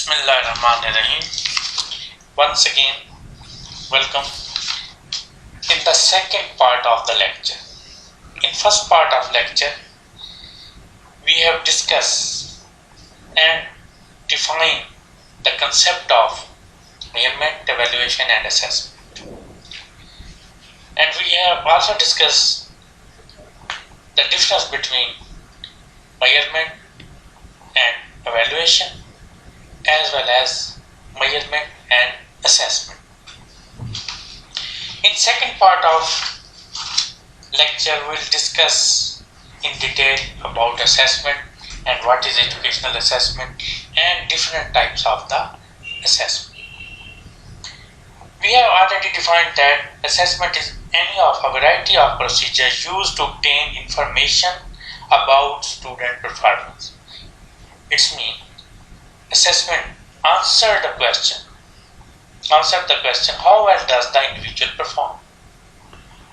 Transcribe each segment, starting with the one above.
Bismillahirrahmanirrahim. Once again, welcome in the second part of the lecture. In first part of lecture, we have discussed and defined the concept of measurement, evaluation and assessment. And we have also discussed the difference between measurement and evaluation as well as measurement and assessment. In second part of lecture, we will discuss in detail about assessment and what is educational assessment and different types of the assessment. We have already defined that assessment is any of a variety of procedures used to obtain information about student performance. It means assessment answer the question how well does the individual perform,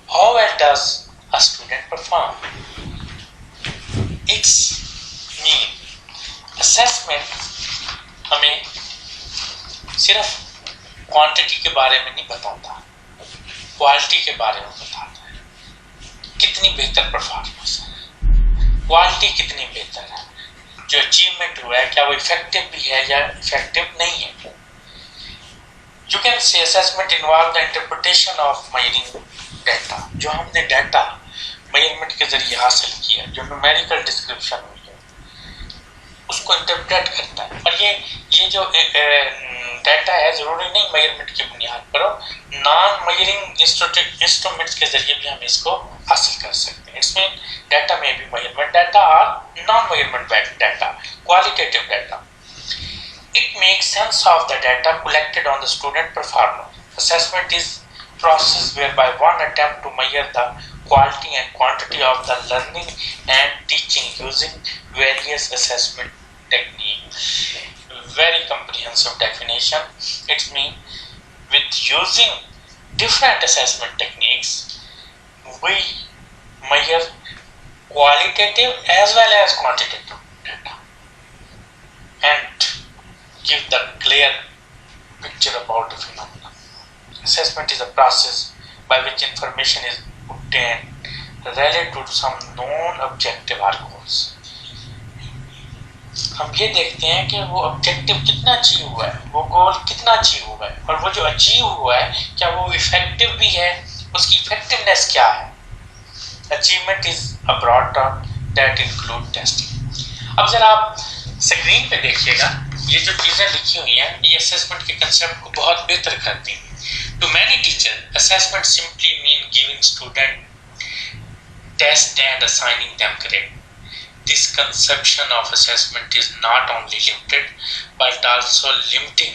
how well does a student perform. It's mean assessment हमें सिर्फ quantity के बारे में नहीं बताता, quality के बारे में बताता है. कितनी बेहतर परफॉर्मेंस है, क्वालिटी कितनी बेहतर है, जो अचीवमेंट हुआ है क्या वो इफेक्टिव भी है या इफेक्टिव नहीं है. You can say assessment involve the interpretation of measuring data. जो हमने डाटा मेजरमेंट के जरिए हासिल किया, जो न्यूमेरिकल डिस्क्रिप्शन हुई है, उसको इंटरप्रेट करता है. और ये जो डाटा है जरूरी नहीं मेजरमेंट की बुनियाद पर हो, नॉन मेजरिंग इंस्ट्रूमेंट्स के जरिए भी हम इसको हासिल कर सकते हैं. इसमें डाटा में भी मेजरमेंट डाटा और non measurement data, qualitative data. It makes sense of the data collected on the student performance. Assessment is process whereby one attempt to measure the quality and quantity of the learning and teaching using various assessment techniques. Very comprehensive definition. It means with using different assessment techniques, we measure qualitative as well as quantitative data and give the clear picture about the phenomenon. Assessment is a process by which information is obtained related to some known objective or goals. हम ये देखते हैं कि वो objective कितना achieve हुआ है, वो गोल कितना अचीव हुआ है, और वो जो अचीव हुआ है क्या वो इफेक्टिव भी है, उसकी इफेक्टिवनेस क्या है. Achievement is a broad term that include testing. अब जरा आप स्क्रीन पे देखिएगा, ये जो चीजें लिखी हुई हैं ये असेसमेंट के कंसेप्ट को बहुत बेहतर करती हैं. Too many teacher assessment simply mean giving student test and assigning them grade. This conception of assessment is not only limited but also limiting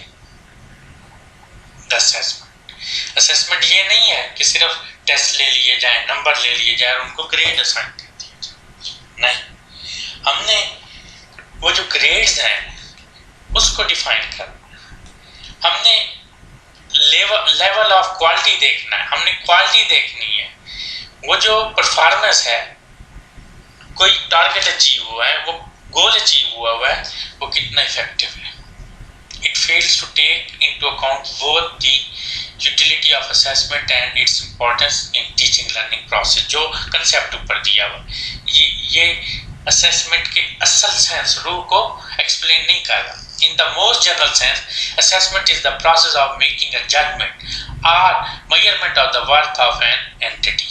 the assessment. Assessment ये नहीं है कि सिर्फ टेस्ट ले लिए जाए, नंबर ले लिए जाए और उनको ग्रेड असाइन कर दिया जाए. नहीं, हमने वो जो ग्रेड्स हैं उसको डिफाइन करना, हमने लेवल ऑफ क्वालिटी देखना है, हमने क्वालिटी देखनी है. वो जो परफॉर्मेंस है, कोई टारगेट अचीव हुआ है, वो गोल अचीव हुआ है, वो कितना इफेक्टिव है. It fails to take into account both the utility of assessment and its importance in teaching learning process. जो कंसेप्ट ऊपर दिया हुआ ये असेसमेंट के असल सेंस रूह को एक्सप्लेन नहीं कर रहा. In the most general sense, assessment is the process of making a judgment or measurement of the worth of an entity.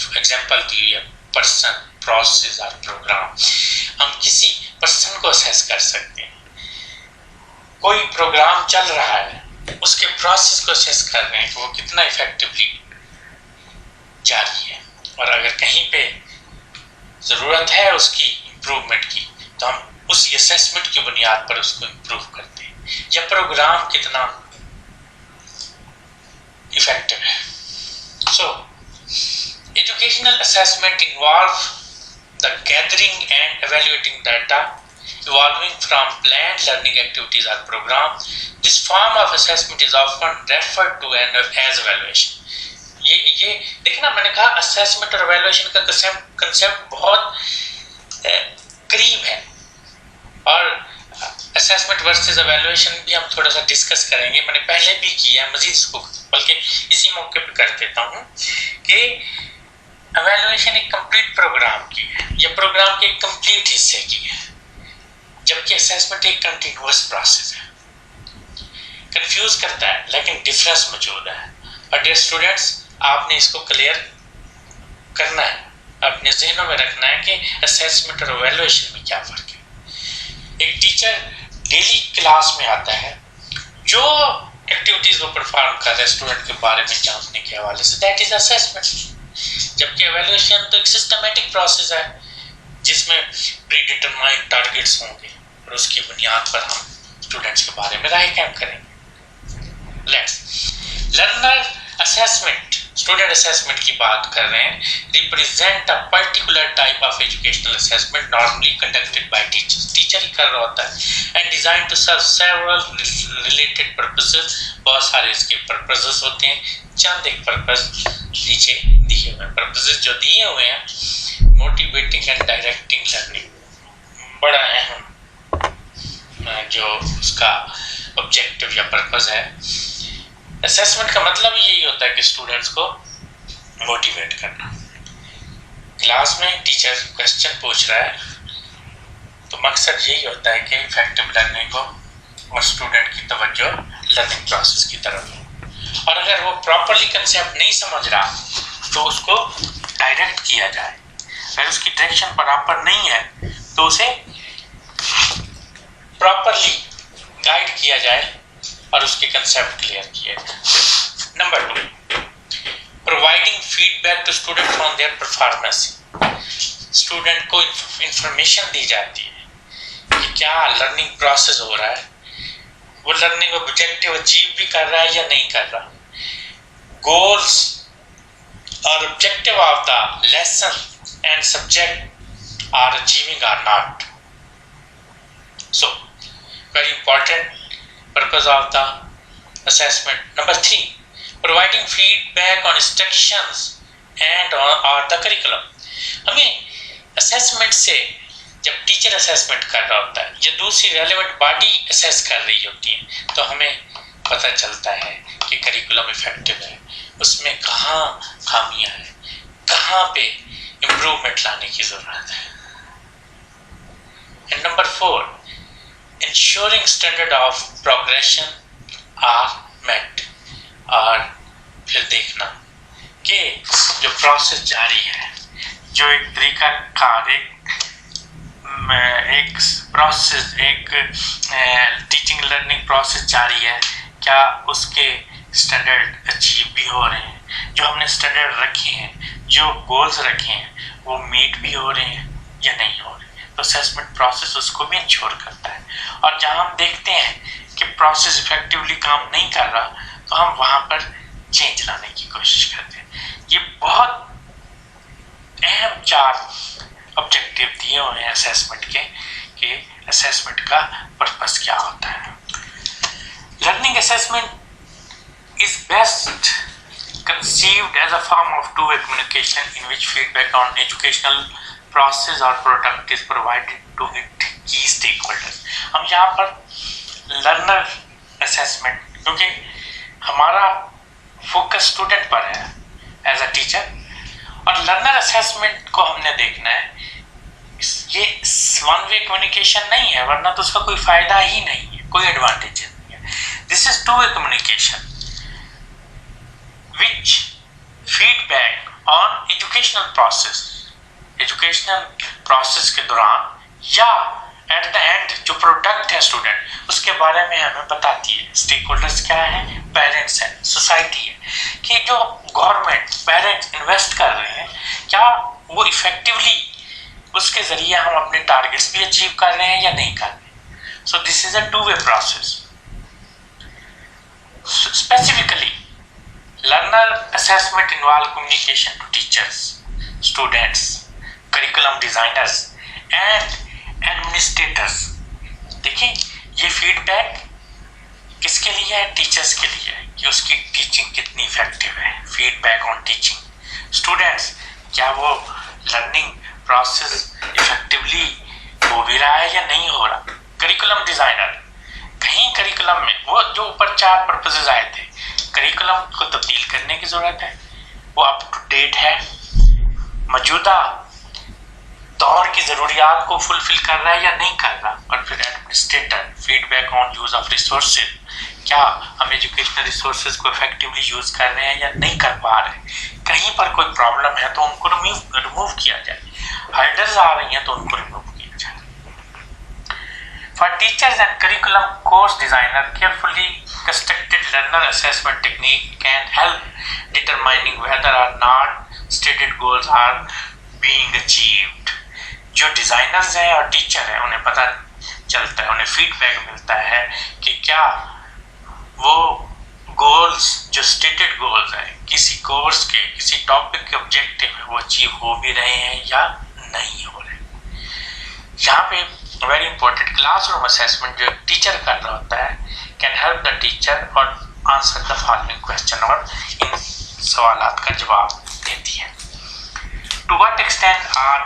For example, the person, process or program. हम किसी person को assess कर सकते हैं. कोई प्रोग्राम चल रहा है, उसके प्रोसेस को असेस कर रहे हैं कि वो कितना इफेक्टिवली जारी है, और अगर कहीं पे जरूरत है उसकी इम्प्रूवमेंट की तो हम उस असेसमेंट की बुनियाद पर उसको इम्प्रूव करते हैं. या प्रोग्राम कितना इफेक्टिव है. So educational assessment involve the gathering and evaluating data evolving from planned learning activities or program. This form of assessment is often referred to as evaluation. ये देखना, मैंने कहा असेसमेंट और एवेल्युएशन का कंसेप्ट बहुत करीब है, और असेसमेंट वर्सेस एवेल्युएशन भी हम थोड़ा सा डिस्कस करेंगे, मैंने पहले भी किया, मजीद इसको बल्कि इसी मौके पे कर देता हूँ कि एवेल्युएशन एक कंप्लीट प्रोग्राम की है, या प्रोग्राम के एक कंप्लीट हिस्से की है, जबकि असेसमेंट एक कंटिन्यूअस प्रोसेस है। कंफ्यूज करता है लेकिन डिफरेंस मौजूद है। और डियर स्टूडेंट्स, आपने इसको क्लियर करना है, अपने जहनों में रखना है कि असेसमेंट और एवेल्युएशन में क्या फर्क है। एक टीचर डेली क्लास में आता है, जो एक्टिविटीज वो परफॉर्म कर रहा है स्टूडेंट के बारे में जानने के हवाले से, दैट इज असेसमेंट। जबकि एवेल्युएशन तो एक सिस्टमैटिक प्रोसेस है जिसमें प्री डिटरमाइंड टारगेट्स होंगे और उसकी बुनियाद पर हम स्टूडेंट्स के बारे में राय कायम करेंगे। Let's learner assessment, student assessment की बात कर रहे हैं, represent a particular type of educational assessment normally conducted by teachers. Teacher ही कर रहा होता है and design to serve several related purposes. बहुत सारे इसके पर्पसेस होते हैं, चंद एक पर्पस नीचे दिए हुए हैं। पर्पसेस जो दिए हुए हैं, मोटिवेटिंग एंड डायरेक्टिंग लर्निंग, बड़ा अहम जो उसका ऑब्जेक्टिव या पर्पस है। असेसमेंट का मतलब यही होता है कि स्टूडेंट्स को मोटिवेट करना। क्लास में टीचर क्वेश्चन पूछ रहा है तो मकसद यही होता है कि इफेक्टिव लर्निंग हो और स्टूडेंट की तवज्जो लर्निंग प्रोसेस की तरफ हो। और अगर वो प्रॉपरली कंसेप्ट नहीं समझ रहा तो उसको डायरेक्ट किया जाए। अगर उसकी डायरेक्शन बराबर नहीं है तो उसे प्रॉपरली गाइड किया जाए और उसके कंसेप्ट क्लियर किए जाए। Number 2, providing feedback to student on their performance. Student को इंफॉर्मेशन दी जाती है कि क्या लर्निंग प्रोसेस हो रहा है, वो लर्निंग ऑब्जेक्टिव अचीव भी कर रहा है या नहीं कर रहा, गोल्स और objective of the lesson and subject are achieving or not. So very important purpose of the assessment. Number 3, providing feedback on instructions and or the curriculum. हमें assessment से, जब टीचर assessment कर रहा होता है या दूसरी relevant body assess कर रही होती है, तो हमें पता चलता है कि करिकुलम इफेक्टिव है, उसमें कहाँ खामियां हैं, कहाँ पे इम्प्रूवमेंट लाने की जरूरत है। And number 4, ensuring standard of progression are met। और फिर देखना कि जो प्रोसेस जारी है, जो एक तरीका कार, एक प्रोसेस, एक टीचिंग लर्निंग प्रोसेस जारी है, क्या उसके स्टैंडर्ड अचीव भी हो रहे हैं, जो हमने स्टैंडर्ड रखे हैं, जो गोल्स रखे हैं वो मीट भी हो रहे हैं या नहीं हो रहे। तो असेसमेंट प्रोसेस उसको भी इंश्योर करता है। और जहां हम देखते हैं कि प्रोसेस इफेक्टिवली काम नहीं कर रहा तो हम वहां पर चेंज लाने की कोशिश करते हैं। ये बहुत अहम 4 ऑब्जेक्टिव दिए हुए हैं असेसमेंट के कि असेसमेंट का पर्पस क्या होता है। Learning assessment is best conceived as a form of two-way communication in which feedback on educational process or product is provided to its key stakeholders। हम यहाँ पर लर्नर असेसमेंट, क्योंकि हमारा फोकस स्टूडेंट पर है एज अ टीचर, और learner assessment को हमने देखना है, ये वन वे कम्युनिकेशन नहीं है, वरना तो उसका कोई फायदा ही नहीं है, कोई एडवांटेज नहीं है। This is two way communication which feedback on educational process के दौरान या at the end जो प्रोडक्ट है स्टूडेंट, उसके बारे में हमें बताती है। स्टेक होल्डर्स क्या है, पेरेंट्स हैं, सोसाइटी है, कि जो गवर्नमेंट, पेरेंट्स इन्वेस्ट कर रहे हैं, क्या वो इफेक्टिवली उसके जरिए हम अपने टारगेट्स भी अचीव कर रहे हैं या नहीं कर रहे। So this is a two way process. Specifically learner assessment involve communication to teachers, students, curriculum designers and administrators। देखिए ये फीडबैक किसके लिए है, टीचर्स के लिए है कि उसकी टीचिंग कितनी इफेक्टिव है। फीडबैक ऑन टीचिंग, स्टूडेंट्स क्या वो लर्निंग प्रोसेस इफेक्टिवली हो भी रहा है या नहीं हो रहा। करिकुलम डिजाइनर करिकुलम में वो जो ऊपर 4 पर्पसेस आए थे, करिकुलम को तब्दील करने की जरूरत है, वो अप टू डेट है, मौजूदा दौर की जरूरियात को फुलफिल कर रहा है या नहीं कर रहा, और फिर administrator feedback on use of resources, क्या हम एजुकेशनल रिसोर्सेज को इफेक्टिवली यूज कर रहे हैं या नहीं कर पा रहे, कहीं पर कोई प्रॉब्लम है तो उनको रिमूव किया जाए, हर्डल्स आ रही हैं तो उनको रिमूव किया जाए। For teachers and curriculum course designer, carefully constructed learner assessment technique can help determining whether or not stated goals are being achieved. जो डिजाइनर्स हैं और टीचर हैं उन्हें पता चलता है, उन्हें फीडबैक मिलता है कि क्या वो गोल्स जो स्टेटेड गोल्स हैं किसी कोर्स के किसी टॉपिक के ऑब्जेक्टिव है वो अचीव हो भी रहे हैं या नहीं हो रहे। यहाँ पे वेरी इंपॉर्टेंट, क्लासरूम असेसमेंट जो टीचर कर रहा होता है कैन हेल्प द टीचर और आंसर द फॉलोइंग क्वेश्चन, और इन सवालात का जवाब देती है। To what extent are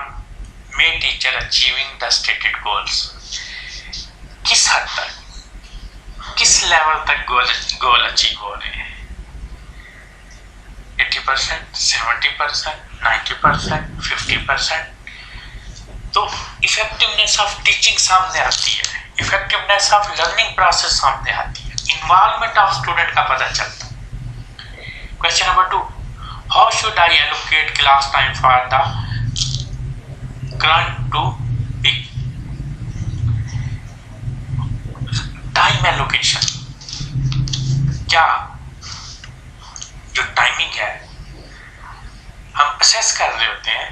my teacher achieving the stated goals, किस हद तक किस लेवल तक गोल अचीव हो रहे हैं, 80%, 70%, 90%, 50%। तो इफेक्टिवनेस ऑफ टीचिंग सामने आती है, इफेक्टिवनेस ऑफ लर्निंग प्रोसेस सामने आती है, इन्वॉल्वमेंट ऑफ स्टूडेंट का पता चलता है। Question number 2, how should I allocate class time for the current topic, time allocation, क्या जो टाइमिंग है हम असेस कर रहे होते हैं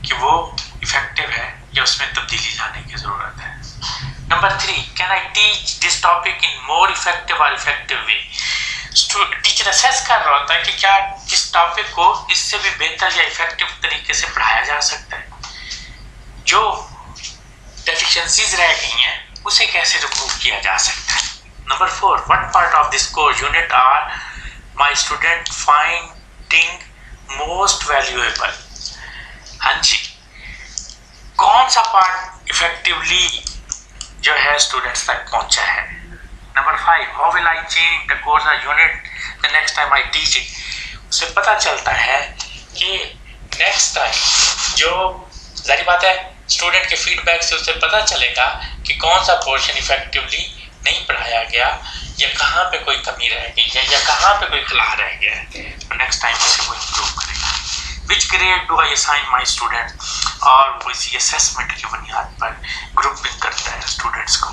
कि वो इफेक्टिव है या उसमें तब्दीली लाने की जरूरत है। Number 3, can I teach this topic in more effective और इफेक्टिव वे, टीचर असेस कर रहा होता है कि क्या इस टॉपिक को इससे भी बेहतर या इफेक्टिव तरीके से पढ़ाया जा सकता है, जो डेफिशिएंसीज रह गई हैं उसे कैसे रिमूव किया जा सकता है। Number 4, what part of this course unit are my student finding most valuable, हाँ जी, कौन सा पार्ट इफेक्टिवली जो है स्टूडेंट्स तक पहुंचा है। Number 5, how will I change the course और unit the next time I teach it, उससे पता चलता है कि नेक्स्ट टाइम जो जारी बात है स्टूडेंट के फीडबैक से उसे पता चलेगा कि कौन सा पोर्शन इफेक्टिवली नहीं पढ़ाया गया या कहाँ पे कोई कमी रह गई है या कहाँ पे कोई खला रह गया है, तो नेक्स्ट टाइम उसे वो इम्प्रूव करेगा। Which grade do I assign my student, और वो इसी असेसमेंट की बुनियाद पर ग्रुपिंग करता है स्टूडेंट्स को,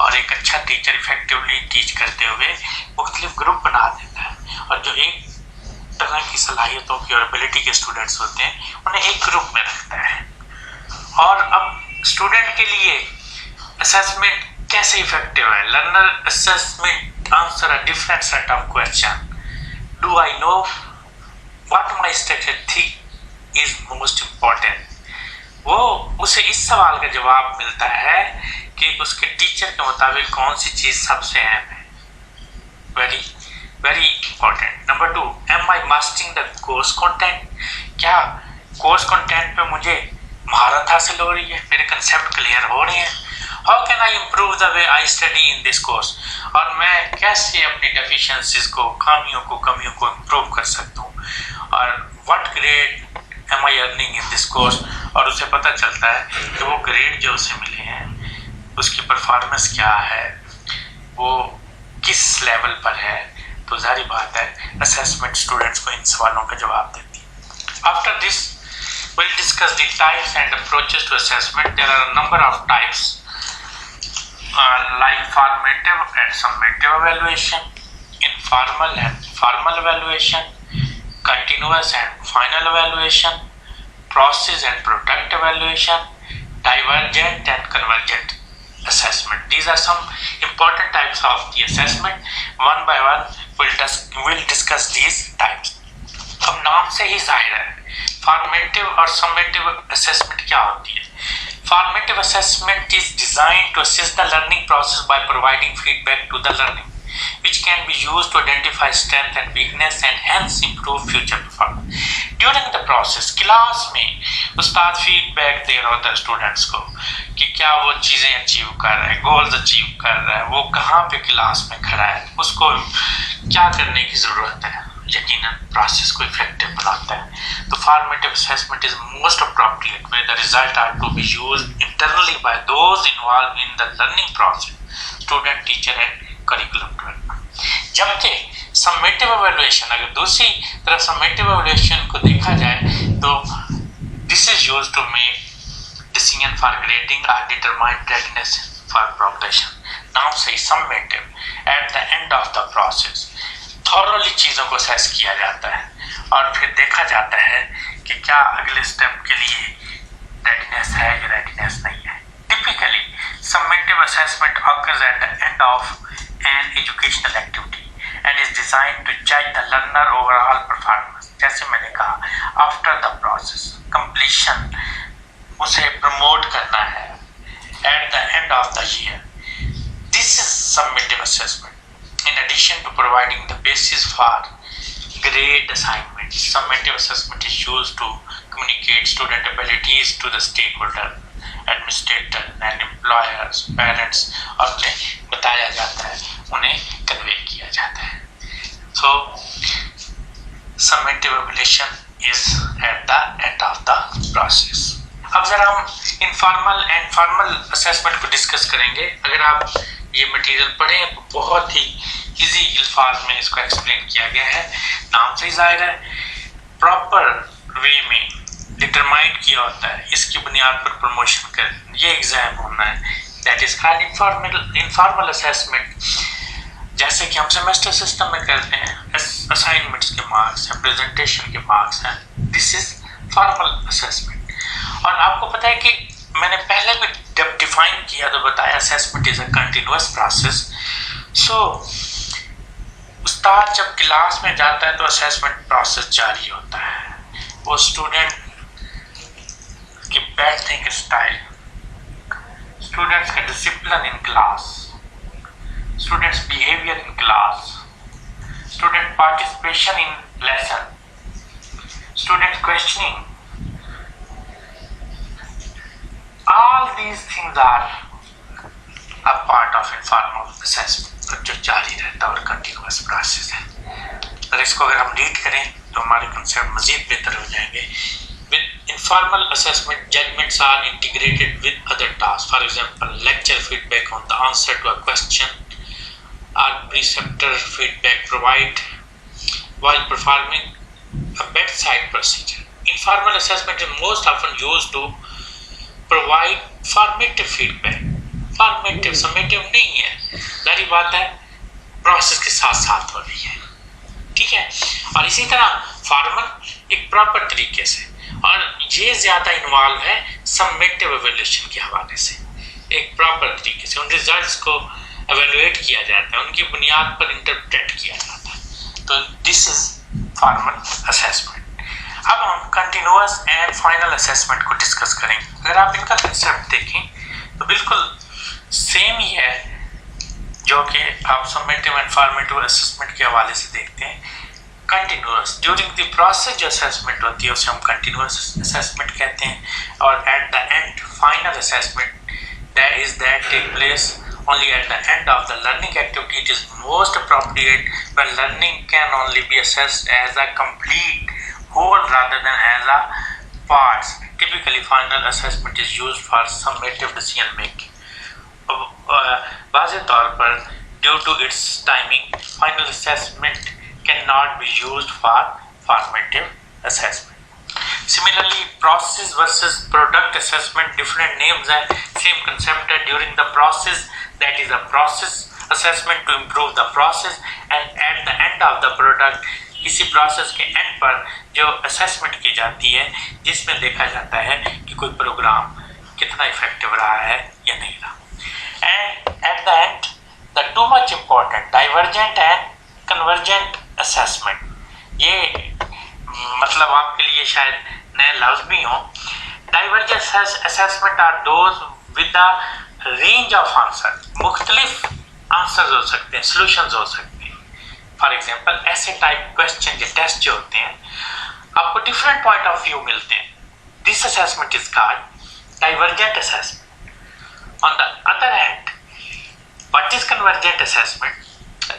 और एक अच्छा टीचर इफेक्टिवली टीच करते हुए मुख्तलिफ ग्रुप बना देता है, और जो एक तरह की सलाहियतों की और एबिलिटी के स्टूडेंट्स होते हैं उन्हें एक ग्रुप में रखता है। और अब स्टूडेंट के लिए असेसमेंट कैसे इफेक्टिव है, learner assessment answer a different set of question, do I know what my strategy is most important, वो उसे इस सवाल का जवाब मिलता है कि उसके टीचर के मुताबिक कौन सी चीज सबसे अहम है, very very important. Number 2, am I mastering the course content, क्या कोर्स कंटेंट पे मुझे महारत हासिल हो रही है, मेरे कंसेप्ट क्लियर हो रहे हैं। How can I improve the way I study in this course, और मैं कैसे अपनी डेफिशिएंसीज को कमियों को इम्प्रूव कर सकता हूँ, और what grade am I earning in this course, और उसे पता चलता है कि वो ग्रेड जो उसे मिले हैं उसकी परफॉर्मेंस क्या है, वो किस लेवल पर है। तो जारी बात है असेसमेंट स्टूडेंट्स को इन सवालों का जवाब देती है। After this we'll discuss the types and approaches to assessment. There are a number of types like formative and summative evaluation, informal and formal evaluation, continuous and final evaluation, process and product evaluation, divergent and convergent assessment. These are some important types of the assessment. One by one we'll discuss these types. अब नाम से ही जाहिर है formative और summative assessment क्या होती है। Formative assessment is designed to assist the learning process by providing feedback to the learning which can be used to identify strength and weakness and hence improve future performance. During the process, class में उस्ताद feedback दे रहा होता है students को कि क्या वो चीज़ें achieve कर रहा है, गोल्स अचीव कर रहा है, वो कहाँ पे क्लास में खड़ा है, उसको क्या करने की ज़रूरत है, यकीनन प्रोसेस को इफेक्टिव बनाता है। तो formative assessment is most appropriate where the result are to be used internally by those involved in the learning process, student, teacher and curriculum development. जबकि समेटिव एवैल्यूएशन, अगर दूसरी तरफ समेटिव एवैल्यूएशन को देखा जाए तो this is used to make decision for grading और determine readiness for progression. नाम से summative at the end of the process thoroughly चीज़ों को असेस किया जाता है और फिर देखा जाता है कि क्या अगले स्टेप के लिए रेडीनेस है या रेडीनेस नहीं है। Typically summative assessment occurs at the end of an educational activity and is designed to judge the learner overall performance. जैसे मैंने कहा आफ्टर द प्रोसेस कंप्लीशन उसे प्रमोट करना है at the end of the year. This is summative assessment. In addition to providing the basis for grade assignment, summative assessment is used to communicate student abilities to the stakeholder, administrator and employers, parents, और उन्हें बताया जाता है, उन्हें convey किया जाता है। So, summative evaluation is at the end of the process. अब जरा हम इनफॉर्मल एंड फॉर्मल असेसमेंट को डिस्कस करेंगे। अगर आप ये मटेरियल पढ़ें तो बहुत ही इजी अल्फाज में इसको एक्सप्लेन किया गया है। नाम से जाहिर है प्रॉपर वे में डिटरमाइन किया होता है, इसकी बुनियाद पर प्रमोशन कर ये एग्जाम होना है, that is called informal assessment. जैसे कि हम सेमेस्टर सिस्टम में करते हैं, असाइनमेंट्स के मार्क्स हैं, प्रेजेंटेशन के मार्क्स हैं, दिस इज फॉर्मल असेसमेंट। और आपको पता है कि मैंने पहले भी जब डिफाइन किया तो बताया assessment is a continuous process. So उस्ताद जब क्लास में जाता है तो असेसमेंट प्रोसेस जारी होता है। वो स्टूडेंट की बैठने के स्टाइल, स्टूडेंट्स का discipline in class, students behaviour in class, student participation in lesson, student questioning, all these things are a part of informal assessment, जो जारी रहता है और कंटिन्यूअस प्रोसेस है। और इसको अगर हम रीड करें तो हमारे कंसेप्ट मजीद बेहतर हो जाएंगे। With informal assessment judgements are integrated with other task, for example lecture feedback on the answer to a question और preceptor feedback provide while performing a bedside procedure. Informal assessment is most often used to provide formative feedback. Formative, summative नहीं है, जारी बात है process के साथ साथ हो रही है, ठीक है। और इसी तरह फॉर्मल एक प्रॉपर तरीके से, और ये ज़्यादा इन्वॉल्व है समेटिव एवैल्यूएशन के हवाले से, एक प्रॉपर तरीके से उन रिजल्ट्स को एवेलुएट किया जाता है, उनकी बुनियाद पर इंटरप्रेट किया जाता है। तो दिस इज फॉर्मल असेसमेंट। अब हम कंटिन्यूअस एंड फाइनल असेसमेंट को डिस्कस करेंगे। अगर आप इनका कंसेप्ट देखें तो बिल्कुल सेम ही है जो कि आप समेटिव एंड फॉर्मेटिव असेसमेंट के हवाले से देखते हैं। कंटिन्यूअस ड्यूरिंग द प्रोसेस जो असेसमेंट होती है उसे हम कंटिन्यूअस असेसमेंट कहते हैं, और at the end final assessment that take place only at the end of the learning activity. It is most appropriate when learning can only be assessed as a complete whole rather than as a parts. Typically, final assessment is used for summative decision making. वाज़ेह तौर पर due to its timing, final assessment cannot be used for formative assessment. Similarly, process versus product assessment, different names and same concept है. During the process, that is a process assessment to improve the process, and at the end of the product, इसी process के and पर जो assessment की जाती है जिसमें देखा जाता है कि कोई प्रोग्राम कितना इफेक्टिव रहा है या नहीं रहा। And at the end the too much important divergent and convergent assessment, ये मतलब आपके लिए शायद नए लफ्ज भी हों। Divergent assessment are those with the range of answer, मुख्तलिफ आंसर्स हो सकते हैं, सॉल्यूशंस हो सकते हैं। फॉर एग्जांपल ऐसे टाइप क्वेश्चन या टेस्ट जो होते हैं आपको डिफरेंट पॉइंट ऑफ व्यू मिलते हैं। This assessment is called divergent assessment. On the other hand what is convergent assessment?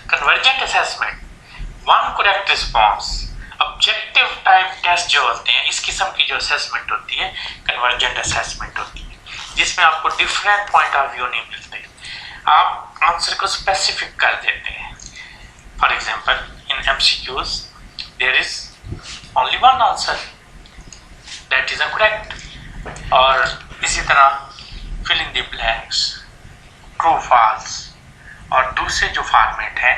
Convergent assessment one correct response. Objective type test जो होते हैं इस किस्म की जो असेसमेंट होती है कन्वर्जेंट असेसमेंट होती है, जिसमें आपको डिफरेंट पॉइंट ऑफ व्यू नहीं मिलते, आप आंसर को स्पेसिफिक कर देते हैं। For example in MCQs there is only one answer that is correct, और इसी तरह fill in the blanks, true false और दूसरे जो फॉर्मेट है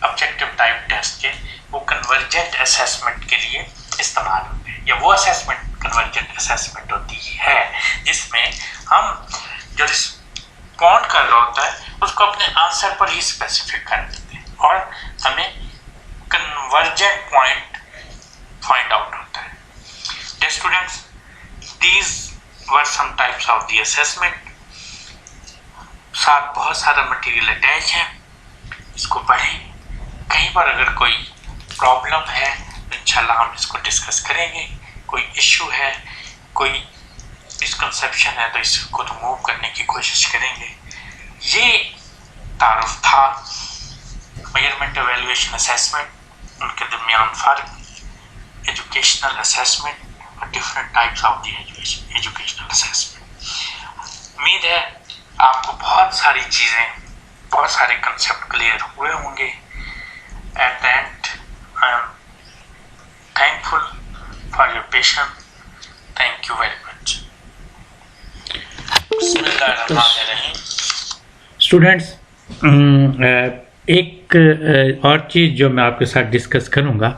ऑब्जेक्टिव टाइप टेस्ट के वो कन्वर्जेंट असेसमेंट के लिए इस्तेमाल होते हैं, या वो असेसमेंट कन्वर्जेंट असेसमेंट होती है जिसमें हम जो रिस्पॉन्ड कर रहा होता है उसको अपने आंसर पर ही स्पेसिफिक कर देते हैं और हमें कन्वर्जेंट पॉइंट फाइंड आउट होता है। Dear students, these were some types of the assessment. साथ बहुत सारा मटेरियल अटैच है, इसको पढ़ें। कहीं पर अगर कोई प्रॉब्लम है तो इंशाल्लाह हम इसको डिस्कस करेंगे। कोई इश्यू है, कोई मिसकंसेप्शन है तो इसको रिमूव करने की कोशिश करेंगे। ये तारुफ था मेजरमेंट, एवेल्युएशन, असेसमेंट, उनके दरमियान फ़र्क, एजुकेशनल असेसमेंट और different types of the educational assessment. उम्मीद है आपको बहुत सारी चीज़ें, बहुत सारे कंसेप्ट क्लियर हुए होंगे। At the end, I am thankful for your patience. Thank you very much. Students, एक और चीज़ जो मैं आपके साथ डिस्कस करूँगा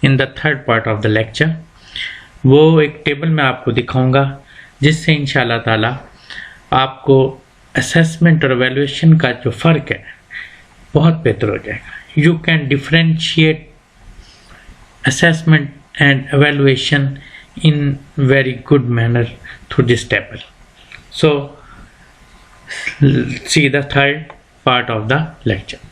in the third part of the lecture, वो एक टेबल में आपको दिखाऊंगा जिससे इंशाल्लाह ताला आपको असेसमेंट और एवेल्युएशन का जो फ़र्क है बहुत बेहतर हो जाएगा। You can differentiate assessment and evaluation in very good manner through this table. So see the third part of the lecture.